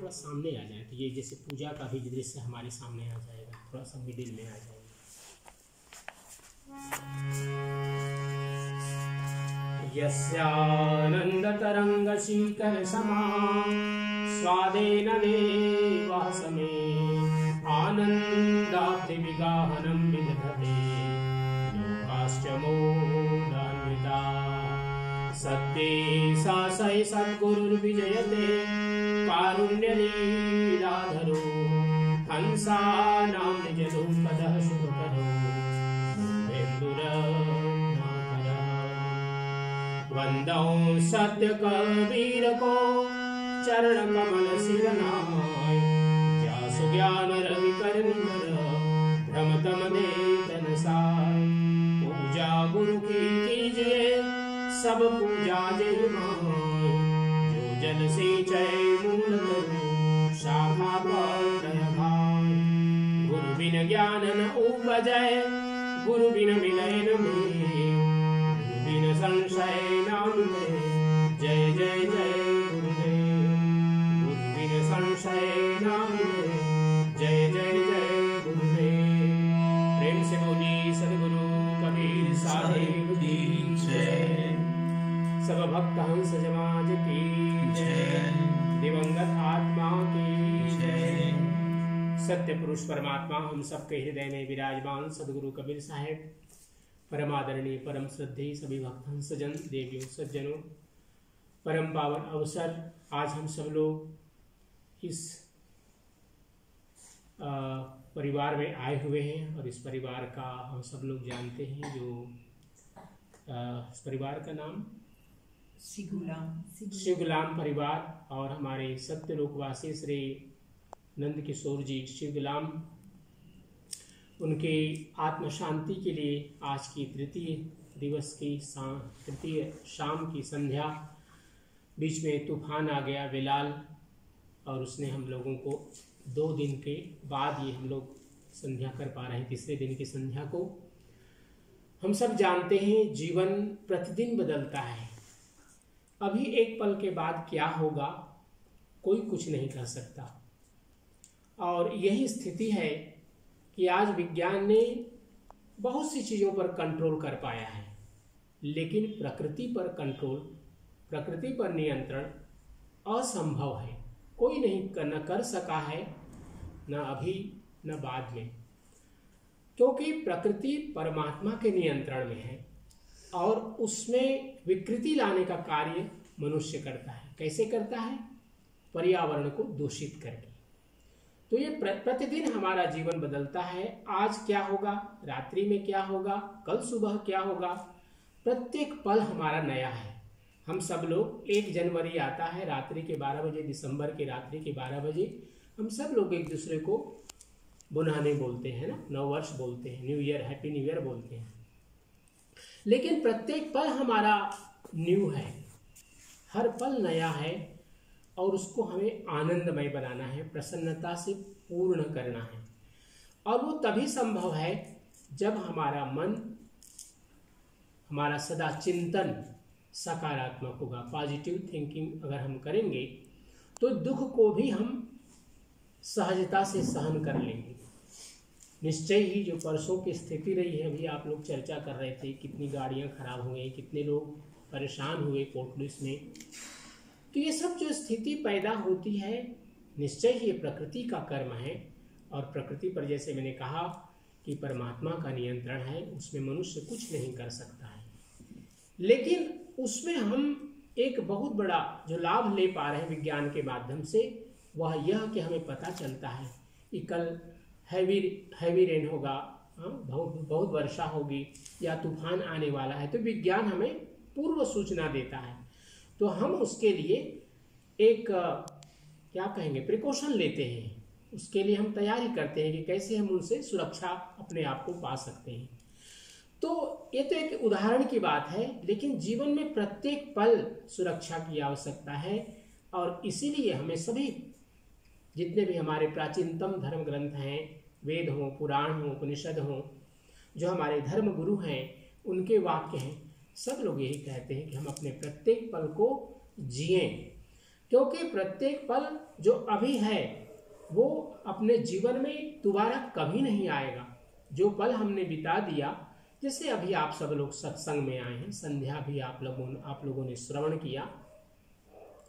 थोड़ा सामने आ जाए तो ये जैसे पूजा का भी दृश्य हमारे सामने आ जाएगा, थोड़ा सा मिडिल में आ जाएगा। यस्यानंद तरंग शिखर समा स्वादेन देवा समे आनंदाब्धि विगाहनं विदधते लोकाश्च मोदान्विता सत्ये सासै सद्गुरुर्विजयते कारुण्यलीलाधरो हंसानां निजरूपतः शुभकरो वंदौ सत्य कबीर को चरण कमल सिरनाय जासु ज्ञान रवि कर निमर भ्रमतम दे तन साय पूजा गुरु की कीजिए सब पूजा जय माय जो जल सिंचय मूल तरु शाखा पर भाय गुरु बिन ज्ञान न उपजय गुरु बिन मिलय न बिन संशय नाम में जय जय जय गुरुदेव गुरु बिन संशय नाम में जय जय जय गुरुदेव। प्रेम से बोली सद्गुरु कबीर साहिब की जय। सब भक्त हंस समाज की जय। दिवंगत आत्मा की जय। सत्य पुरुष परमात्मा हम सबके हृदय में विराजमान सद्गुरु कबीर साहिब परमादरणीय परम श्रद्धेय सभी भक्तों सजन देवियों सज्जनों, परम पावन अवसर आज हम सब लोग इस परिवार में आए हुए हैं और इस परिवार का हम सब लोग जानते हैं जो इस परिवार का नाम शिवगुलाम परिवार और हमारे सत्यलोकवासी श्री नंद किशोर जी शिवगुलाम, उनके आत्म शांति के लिए आज की तृतीय दिवस की तृतीय शाम की संध्या, बीच में तूफान आ गया बेलाल और उसने हम लोगों को 2 दिन के बाद ये हम लोग संध्या कर पा रहे हैं। तीसरे दिन की संध्या को हम सब जानते हैं जीवन प्रतिदिन बदलता है। अभी एक पल के बाद क्या होगा कोई कुछ नहीं कह सकता और यही स्थिति है कि आज विज्ञान ने बहुत सी चीज़ों पर कंट्रोल कर पाया है, लेकिन प्रकृति पर कंट्रोल, प्रकृति पर नियंत्रण असंभव है। कोई नहीं न कर सका है, न अभी न बाद में, क्योंकि प्रकृति परमात्मा के नियंत्रण में है और उसमें विकृति लाने का कार्य मनुष्य करता है। कैसे करता है? पर्यावरण को दूषित करके। तो ये प्रतिदिन हमारा जीवन बदलता है। आज क्या होगा, रात्रि में क्या होगा, कल सुबह क्या होगा, प्रत्येक पल हमारा नया है। हम सब लोग 1 जनवरी आता है रात्रि के 12 बजे, दिसंबर के रात्रि के 12 बजे हम सब लोग एक दूसरे को बुनाने बोलते हैं ना, नव वर्ष बोलते हैं, new year, happy new year बोलते हैं। लेकिन प्रत्येक पल हमारा न्यू है, हर पल नया है और उसको हमें आनंदमय बनाना है, प्रसन्नता से पूर्ण करना है। और वो तभी संभव है जब हमारा मन, हमारा सदा चिंतन सकारात्मक होगा। पॉजिटिव थिंकिंग अगर हम करेंगे तो दुख को भी हम सहजता से सहन कर लेंगे। निश्चय ही जो परसों की स्थिति रही है, अभी आप लोग चर्चा कर रहे थे, कितनी गाड़ियां खराब हो गई, कितने लोग परेशान हुए कोर्ट पुलिस में। तो ये सब जो स्थिति पैदा होती है, निश्चय ही ये प्रकृति का कर्म है। और प्रकृति पर जैसे मैंने कहा कि परमात्मा का नियंत्रण है, उसमें मनुष्य कुछ नहीं कर सकता है। लेकिन उसमें हम एक बहुत बड़ा जो लाभ ले पा रहे हैं विज्ञान के माध्यम से, वह यह कि हमें पता चलता है कि कल हैवी रेन होगा, बहुत वर्षा होगी या तूफान आने वाला है। तो विज्ञान हमें पूर्व सूचना देता है, तो हम उसके लिए एक क्या कहेंगे प्रिकॉशन लेते हैं। उसके लिए हम तैयारी करते हैं कि कैसे हम उनसे सुरक्षा अपने आप को पा सकते हैं। तो ये तो एक उदाहरण की बात है, लेकिन जीवन में प्रत्येक पल सुरक्षा की आवश्यकता है। और इसीलिए हमें सभी जितने भी हमारे प्राचीनतम धर्म ग्रंथ हैं, वेद हों, पुराण हों, उपनिषद हों, जो हमारे धर्म गुरु हैं, उनके वाक्य हैं, सब लोग यही कहते हैं कि हम अपने प्रत्येक पल को जिएं। क्योंकि प्रत्येक पल जो अभी है वो अपने जीवन में दोबारा कभी नहीं आएगा। जो पल हमने बिता दिया, जैसे अभी आप सब लोग सत्संग में आए हैं, संध्या भी आप लोगों ने श्रवण किया,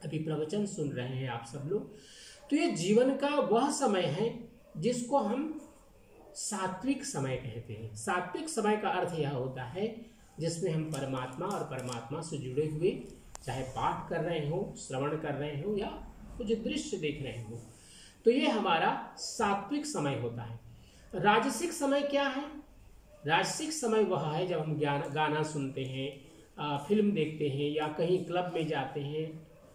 अभी प्रवचन सुन रहे हैं आप सब लोग, तो ये जीवन का वह समय है जिसको हम सात्विक समय कहते हैं। सात्विक समय का अर्थ यह होता है जिसमें हम परमात्मा और परमात्मा से जुड़े हुए, चाहे पाठ कर रहे हो, श्रवण कर रहे हो या कुछ दृश्य देख रहे हो, तो ये हमारा सात्विक समय होता है। राजसिक समय क्या है? राजसिक समय वह है जब हम गाना सुनते हैं, फिल्म देखते हैं या कहीं क्लब में जाते हैं,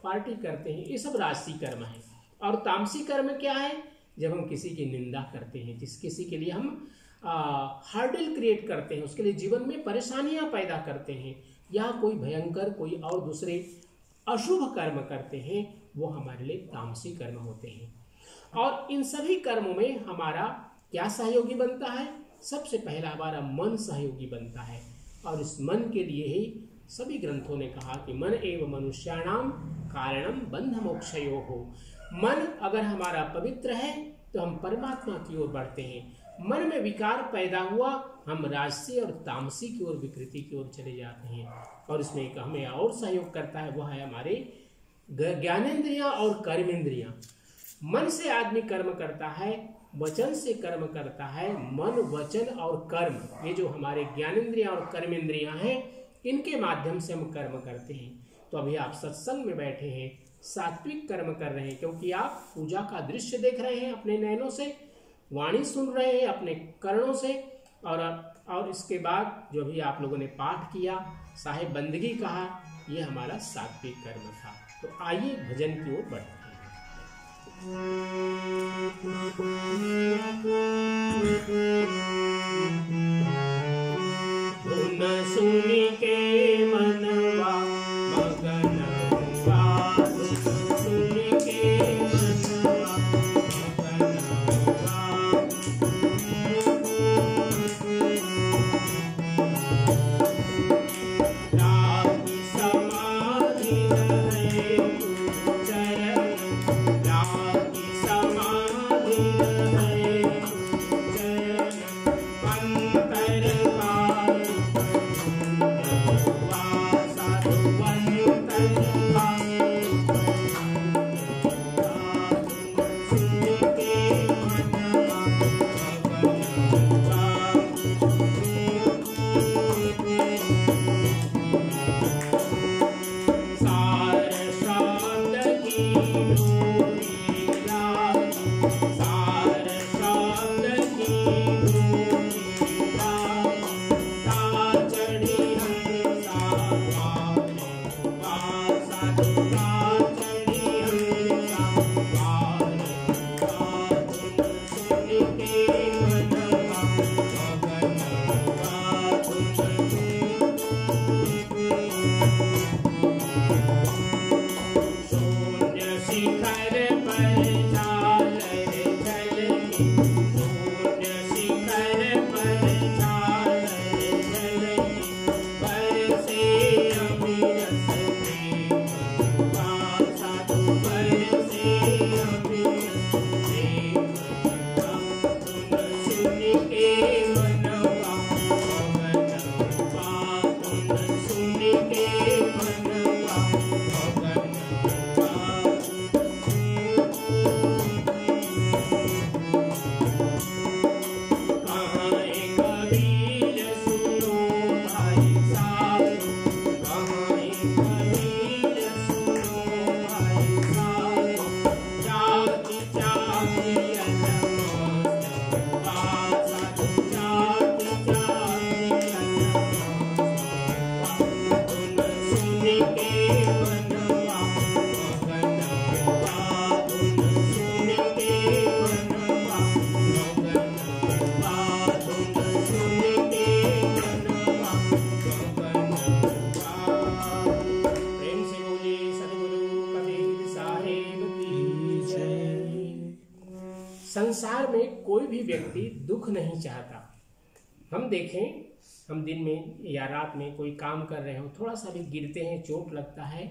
पार्टी करते हैं, ये सब राजसी कर्म है। और तामसी कर्म क्या है? जब हम किसी की निंदा करते हैं, किसी के लिए हम हार्डल क्रिएट करते हैं, उसके लिए जीवन में परेशानियां पैदा करते हैं, या कोई भयंकर कोई और दूसरे अशुभ कर्म करते हैं, वो हमारे लिए तामसी कर्म होते हैं। और इन सभी कर्मों में हमारा क्या सहयोगी बनता है? सबसे पहला हमारा मन सहयोगी बनता है। और इस मन के लिए ही सभी ग्रंथों ने कहा कि मन एव मनुष्याणाम कारणम बंध मोक्षयो हो। मन अगर हमारा पवित्र है तो हम परमात्मा की ओर बढ़ते हैं। मन में विकार पैदा हुआ, हम राजसी और तामसी की ओर, विकृति की ओर चले जाते हैं। और इसमें एक हमें और सहयोग करता है, वह है हमारे ज्ञानेंद्रियां और कर्मेंद्रियां। मन से आदमी कर्म करता है, वचन से कर्म करता है। मन, वचन और कर्म, ये जो हमारे ज्ञानेंद्रियां और कर्मेंद्रियां हैं, इनके माध्यम से हम कर्म करते हैं। तो अभी आप सत्संग में बैठे हैं, सात्विक कर्म कर रहे हैं, क्योंकि आप पूजा का दृश्य देख रहे हैं अपने नयनों से, वाणी सुन रहे हैं अपने कर्णों से, और इसके बाद जो भी आप लोगों ने पाठ किया, साहिब बंदगी कहा, ये हमारा सात्विक कर्म था। तो आइए भजन की ओर बढ़ते हैं। धुन सुन के मनवा मगन हुआ, धुन सुन के मनवा मगन हुआ। राग समाधि है चरण, राग समाधि है चरण, अंतर काल साधु अंतर काल सुन के मनवा मगन हुआ। सार शब्द की डोरी लागी, सार शब्द की डोरी लागी, ता चढ़ी हंसा पारे पार, साधु ता चढ़ी हंसा पारे पार। धुन सुन के मनवा मगन हुआ, धुन शून्य शिखर पर झालर झलकी, शून्य शिखर पर झालर झलकी, बरसे अमृत प्रेम का, साधु बरसे अमृत प्रेम का। धुन सुन के मनवा मगन हुआ, धुन सुन के मनवा मगन हुआ। कहाँ कबीर सुनो भाई साधु, कहाँ कबीर सुनो भाई साधु, जाति जाति अनमोल साधु, जाति जाति अनमोल। धुन सुन के मनवा मगन हुआ, धुन सुन के मनवा मगन हुआ, धुन सुन के मनवा मगन हुआ। प्रेम से बोलिए सद्गुरु कबीर साहिब की जय। संसार में कोई भी व्यक्ति दुख नहीं चाहता। हम देखें, हम दिन में या रात में कोई काम कर रहे हो, थोड़ा सा भी गिरते हैं, चोट लगता है,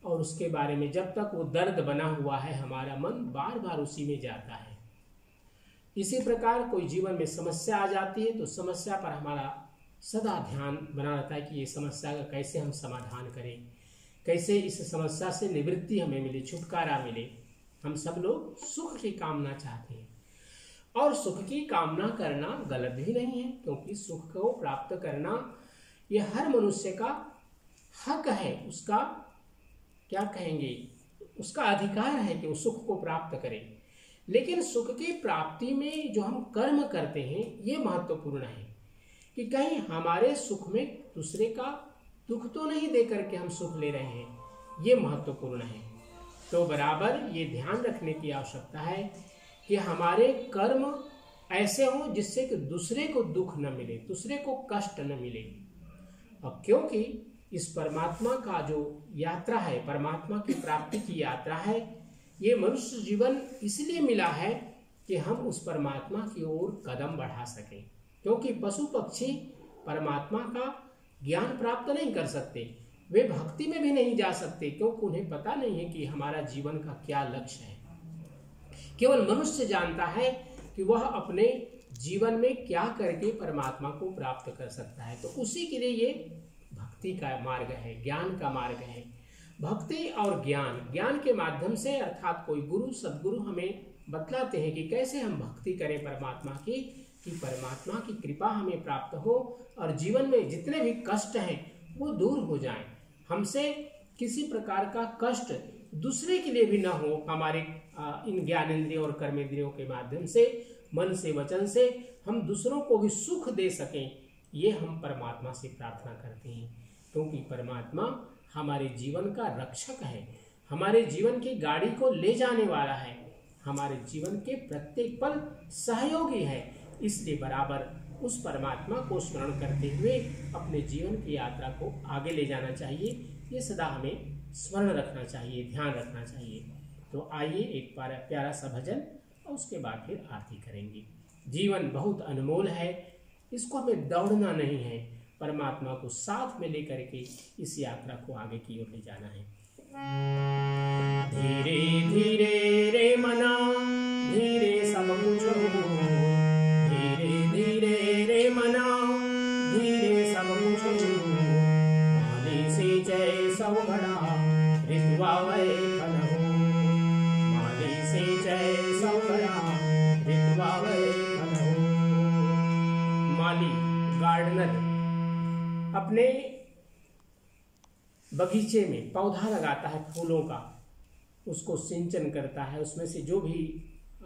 और उसके बारे में जब तक वो दर्द बना हुआ है, हमारा मन बार बार उसी में जाता है। इसी प्रकार कोई जीवन में समस्या आ जाती है तो समस्या पर हमारा सदा ध्यान बना रहता है कि ये समस्या का कैसे हम समाधान करें, कैसे इस समस्या से निवृत्ति हमें मिले, छुटकारा मिले। हम सब लोग सुख की कामना चाहते हैं और सुख की कामना करना गलत भी नहीं है, क्योंकि सुख को प्राप्त करना ये हर मनुष्य का हक है, उसका क्या कहेंगे, उसका अधिकार है कि वो सुख को प्राप्त करे। लेकिन सुख की प्राप्ति में जो हम कर्म करते हैं ये महत्वपूर्ण है कि कहीं हमारे सुख में दूसरे का दुख तो नहीं दे करके हम सुख ले रहे हैं, ये महत्वपूर्ण है। तो बराबर ये ध्यान रखने की आवश्यकता है कि हमारे कर्म ऐसे हों जिससे कि दूसरे को दुख न मिले, दूसरे को कष्ट न मिले। अब क्योंकि इस परमात्मा का जो यात्रा है, परमात्मा की प्राप्ति की यात्रा है, ये मनुष्य जीवन इसलिए मिला है कि हम उस परमात्मा की ओर कदम बढ़ा सकें। क्योंकि पशु पक्षी परमात्मा का ज्ञान प्राप्त नहीं कर सकते, वे भक्ति में भी नहीं जा सकते, क्योंकि उन्हें पता नहीं है कि हमारा जीवन का क्या लक्ष्य है। केवल मनुष्य जानता है कि वह अपने जीवन में क्या करके परमात्मा को प्राप्त कर सकता है। तो उसी के लिए ये भक्ति का मार्ग है, ज्ञान का मार्ग है। भक्ति और ज्ञान के माध्यम से, अर्थात कोई गुरु सद्गुरु हमें बतलाते हैं कि कैसे हम भक्ति करें परमात्मा की, कि परमात्मा की कृपा हमें प्राप्त हो और जीवन में जितने भी कष्ट हैं वो दूर हो जाएं। हमसे किसी प्रकार का कष्ट दूसरे के लिए भी ना हो। हमारे इन ज्ञानेंद्रियों और कर्मेंद्रियों के माध्यम से, मन से, वचन से हम दूसरों को भी सुख दे सकें, ये हम परमात्मा से प्रार्थना करते हैं। क्योंकि परमात्मा हमारे जीवन का रक्षक है, हमारे जीवन की गाड़ी को ले जाने वाला है, हमारे जीवन के प्रत्येक पल सहयोगी है। इसलिए बराबर उस परमात्मा को स्मरण करते हुए अपने जीवन की यात्रा को आगे ले जाना चाहिए। ये सदा हमें स्मरण रखना चाहिए, ध्यान रखना चाहिए। तो आइए एक प्यारा सा भजन और उसके बाद फिर आरती करेंगे। जीवन बहुत अनमोल है, इसको हमें दौड़ना नहीं है, परमात्मा को साथ में लेकर के इस यात्रा को आगे की ओर ले जाना है। धीरे धीरे रे मना, धीरे सब कुछ हो, धीरे धीरे रे मना, धीरे सब कुछ हो। माली से जय सब घड़ा, ऋतुआ वै फल हो। माली से जय सब घड़ा, ऋतुआ वै फल हो। माली गार्डनर अपने बगीचे में पौधा लगाता है फूलों का, उसको सिंचन करता है, उसमें से जो भी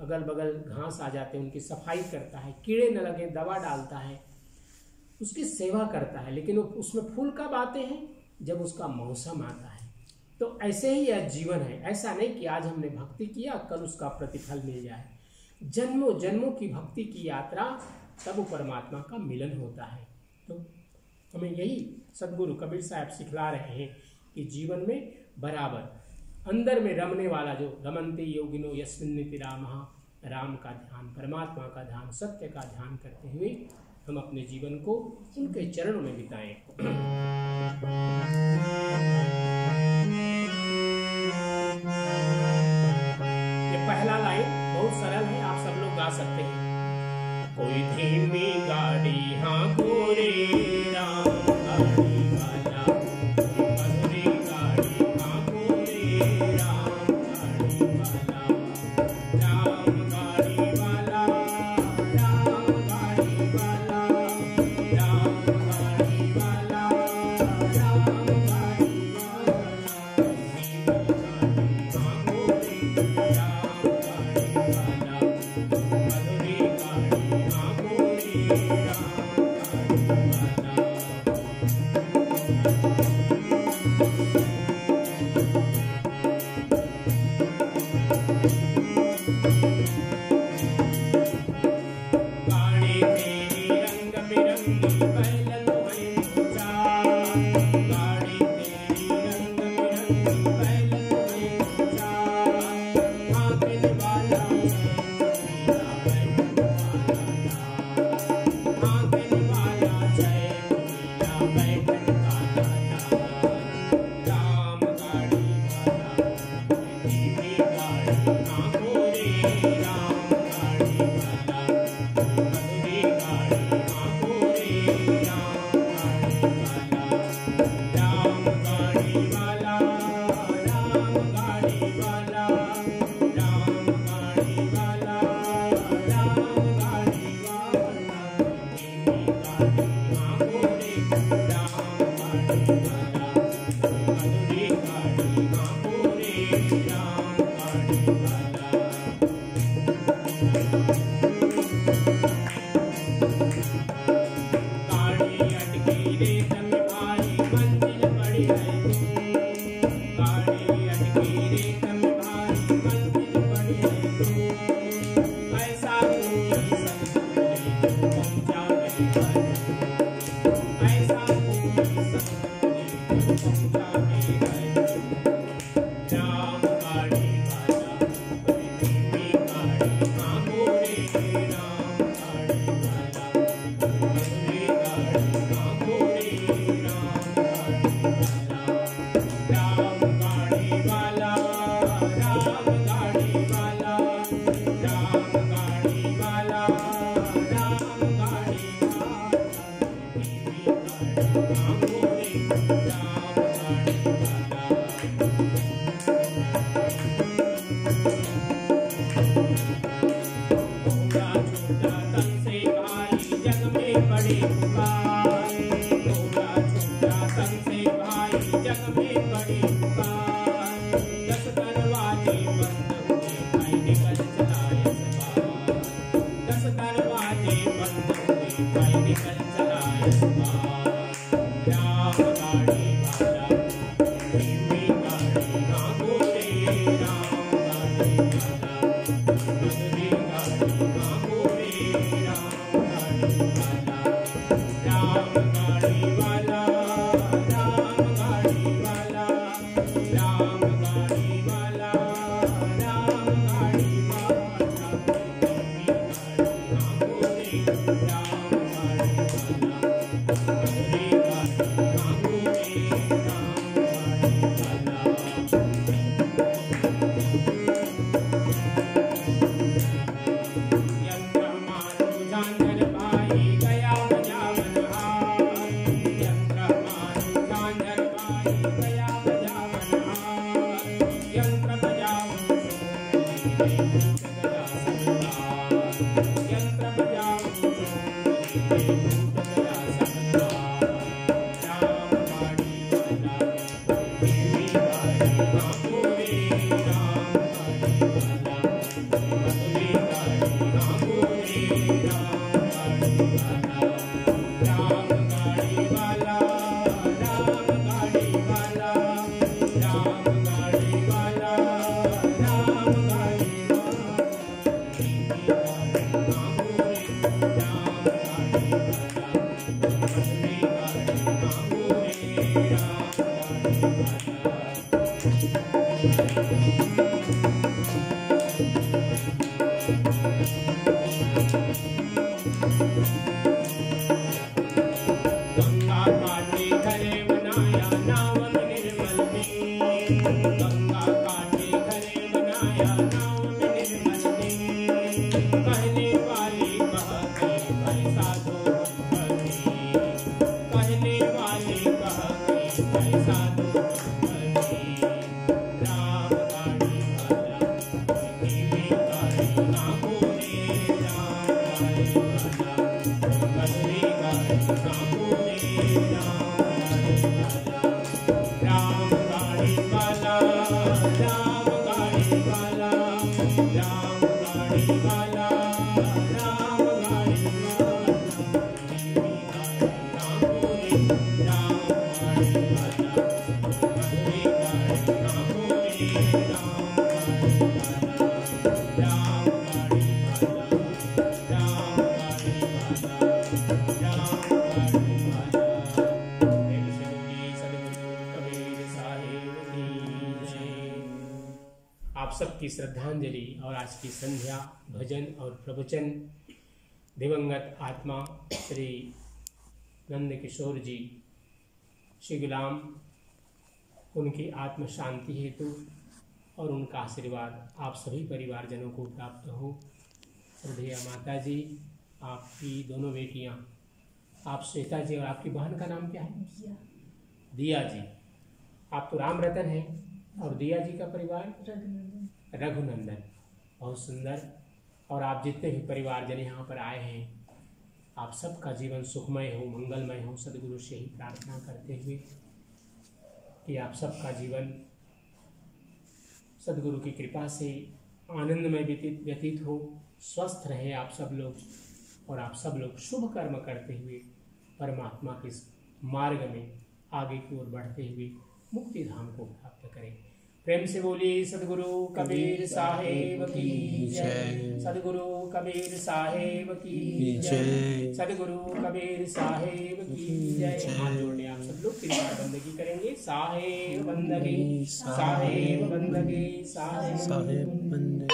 अगल बगल घास आ जाते हैं उनकी सफाई करता है, कीड़े न लगे दवा डालता है, उसकी सेवा करता है। लेकिन उसमें फूल कब आते हैं? जब उसका मौसम आता है। तो ऐसे ही यह जीवन है। ऐसा नहीं कि आज हमने भक्ति किया कल उसका प्रतिफल मिल जाए। जन्मों जन्मों की भक्ति की यात्रा, तब परमात्मा का मिलन होता है। तो हमें यही सद्गुरु कबीर साहब सिखला रहे हैं कि जीवन में बराबर अंदर में रमने वाला, जो रमन्ते योगिनो यस्मिन्निति रामः, राम का ध्यान, परमात्मा का ध्यान, सत्य का ध्यान करते हुए हम अपने जीवन को उनके चरणों में बिताएं। ये पहला लाइन बहुत सरल है, आप सब लोग गा सकते हैं। कोई धीमी गाड़ी हाँ गोरे राम गाड़ी वाला, मधुरी गाड़ी हाँ गोरे राम गाड़ी वाला, राम गाड़ी वाला, राम गाड़ी वाला, राम गाड़ी वाला, राम गाड़ी वाला, धीमी गाड़ी हाँ गोरे राम गाड़ी वाला, मधुरी गाड़ी हाँ गोरे राम गाड़ी सबकी श्रद्धांजलि और आज की संध्या भजन और प्रवचन दिवंगत आत्मा श्री नंद किशोर जी श्री गुलाम उनकी आत्म शांति हेतु और उनका आशीर्वाद आप सभी परिवारजनों को प्राप्त हो। श्रद्धेय माता जी, आपकी दोनों बेटियां, आप श्वेता जी और आपकी बहन का नाम क्या है? दिया जी। आप तो राम रतन हैं और दिया जी का परिवार रघुनंदन। बहुत सुंदर। और आप जितने भी परिवारजन यहाँ पर आए हैं, आप सबका जीवन सुखमय हो, मंगलमय हो, सदगुरु से ही प्रार्थना करते हुए कि आप सबका जीवन सदगुरु की कृपा से आनंदमय व्यतीत हो, स्वस्थ रहे आप सब लोग, और आप सब लोग शुभ कर्म करते हुए परमात्मा के मार्ग में आगे की ओर बढ़ते हुए मुक्ति धाम को प्राप्त करें। प्रेम से बोलिए सदगुरु कबीर साहेब की जय। सदगुरु कबीर साहेब की जय। सदगुरु कबीर साहेब की जय। हाथ जोड़ने आप सब लोग त्रिवार बंदगी करेंगे। साहेब बंदगी, साहेब बंदगी, साहेब बंदगी।